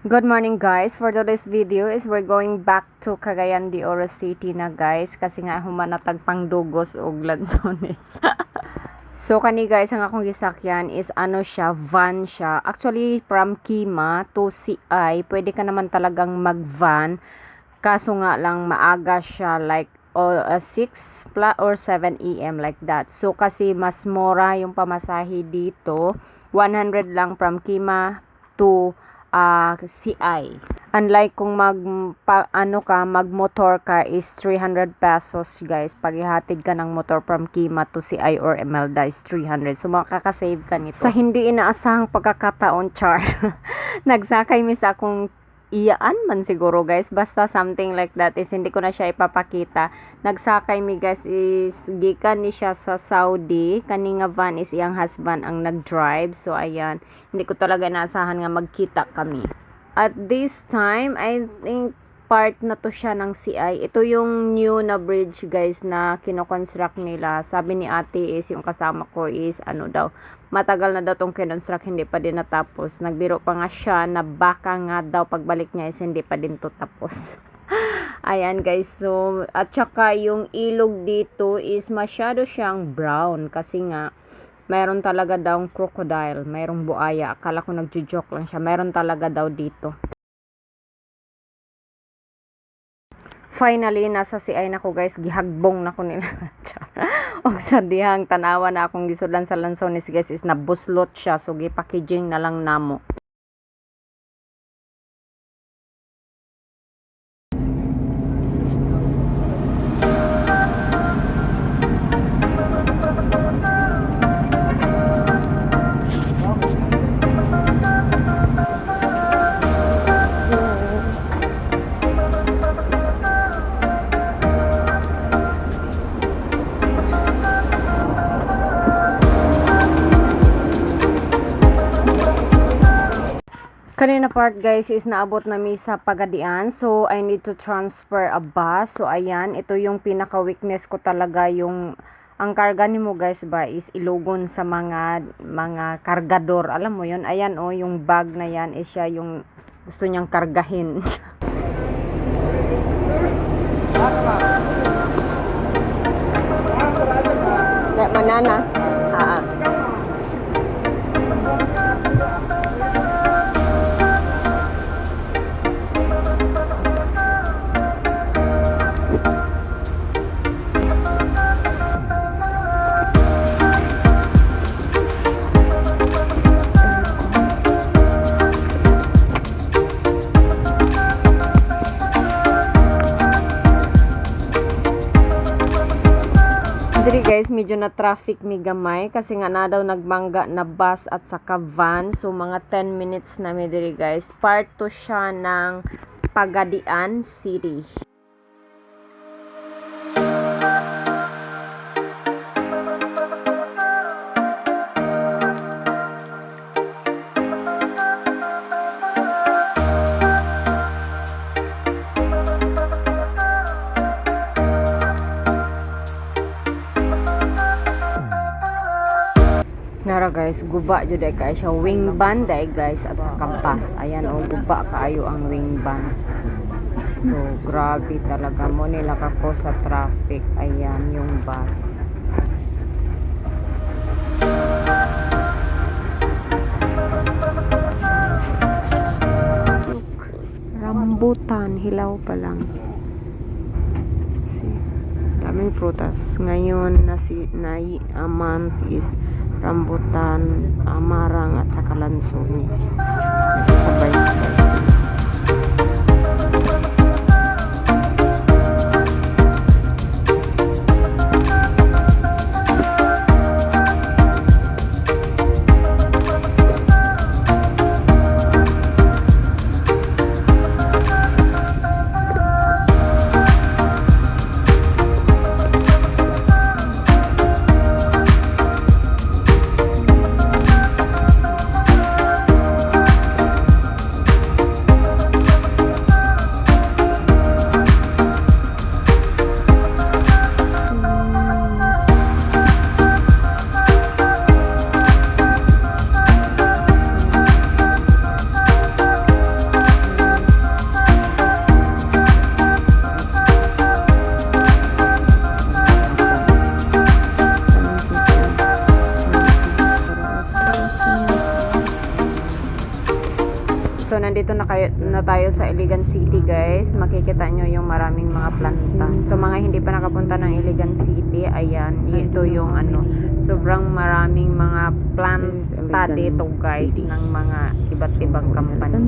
Good morning guys. For today's video is we're going back to Cagayan de Oro City na guys kasi nga humanatag pang dugos og lansones. So kani guys ang akong gisakyan is siya, van siya. Actually from Kima to CI, pwede ka naman talagang mag-van. Kaso nga lang maaga siya like 6 or 7 AM like that. So kasi mas mura yung pamasahe dito. 100 lang from Kima to CI. Unlike kung mag-motor ka is 300 pesos guys. Pag ihatid ka ng motor from Kima to CI or Emelda is 300. So makakasave ka nito. Sa hindi inaasahang pagkakataon, char. Nagsakay mi sa akong iyaan man siguro guys. Basta something like that is hindi ko na siya ipapakita. Nagsakay mi guys is gikan ni siya sa Saudi. Kani nga van is iyang husband ang nag-drive. So ayan, hindi ko talaga inaasahan nga magkita kami. At this time, I think part na to siya ng CI. Ito yung new na bridge guys na kinoconstruct nila. Sabi ni ate is yung kasama ko is matagal na daw tong kinonstruct, hindi pa din natapos. Nagbiro pa nga siya na baka nga daw pagbalik niya is hindi pa din to tapos. Ayan guys, so at saka yung ilog dito is masyado siyang brown kasi nga mayroon talaga daw crocodile, mayroong buaya. Akala ko nagjo-joke lang siya. Mayroon talaga daw dito. Finally, nasa CI na ko guys. Gihagbong na ko nila. Og sa dihang tanawa na akong gisudlan sa lansones guys is nabuslot siya. So gipackaging na lang namo. Kanina part guys is naabot na mi sa Pagadian. So I need to transfer a bus. So ayan, ito yung pinaka weakness ko talaga, yung ang karga nimo guys ba is ilugon sa mga kargador. Alam mo yon. Ayan yung bag na yan is siya yung gusto niyang kargahin. Manana. Diri guys, medyo na traffic mi gamay kasi nga na daw nagbangga na bus at saka van. So mga 10 minutes na mi diri guys. Part to siya ng Pagadian City. Nara guys, guba jud ay kay siya wing ban dai guys at saka bus. Ayan guba kaayo ang wing ban. So grabe talaga mo nila kako sa traffic. Ayan yung bus. Rambutan, hilaw pa lang. Daming prutas. Ngayon na month is rambutan, amarang at saka lansones. Sabay-sabay. nandito na tayo sa Iligan City, guys. Makikita nyo yung maraming mga planta. So mga hindi pa nakapunta ng Iligan City, ayan, ito yung sobrang maraming mga planta dito, guys, ng mga iba't ibang company.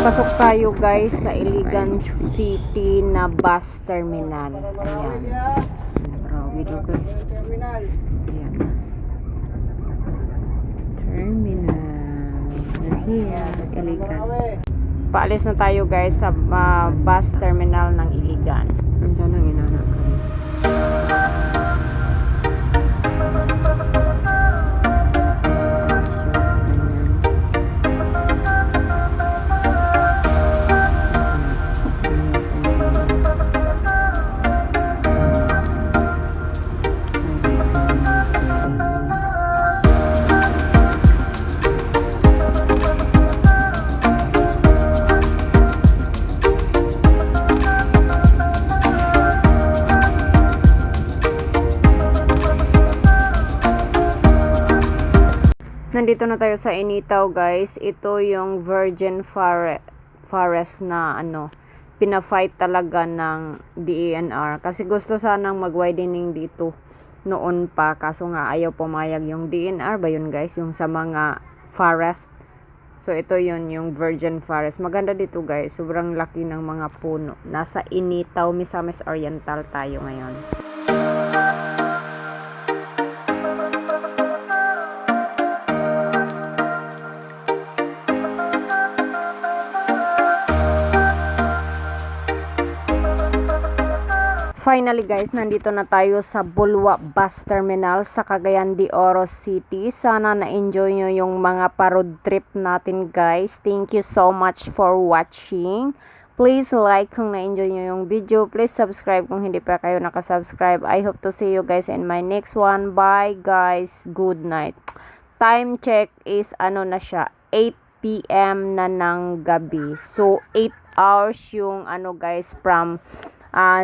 Pasok tayo, guys, sa Iligan City na bus terminal. Ayan. Grabe do, guys. Ayan. Terminal. We're here, Iligan. Paalis na tayo, guys, sa bus terminal ng Iligan. Nandiyan ang inanak ko. Nandito na tayo sa Initaw, guys. Ito yung Virgin Forest na pina-fight talaga ng DENR. Kasi gusto sanang mag-widening dito noon pa. Kaso nga ayaw pumayag yung DENR ba yun, guys? Yung sa mga forest. So ito yun, yung Virgin Forest. Maganda dito, guys. Sobrang laki ng mga puno. Nasa Initaw, Misamis Oriental tayo ngayon. Finally, guys, nandito na tayo sa Bulwa Bus Terminal sa Cagayan de Oro City. Sana na-enjoy nyo yung mga pa-road trip natin, guys. Thank you so much for watching. Please like kung na-enjoy nyo yung video. Please subscribe kung hindi pa kayo nakasubscribe. I hope to see you guys in my next one. Bye, guys. Good night. Time check is na siya, 8 p.m. na ng gabi. So 8 hours yung guys, from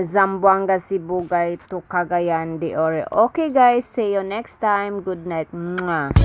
Zamboanga, Sibugay to Cagayan de Oro. Okay, guys, see you next time. Good night. Mwah.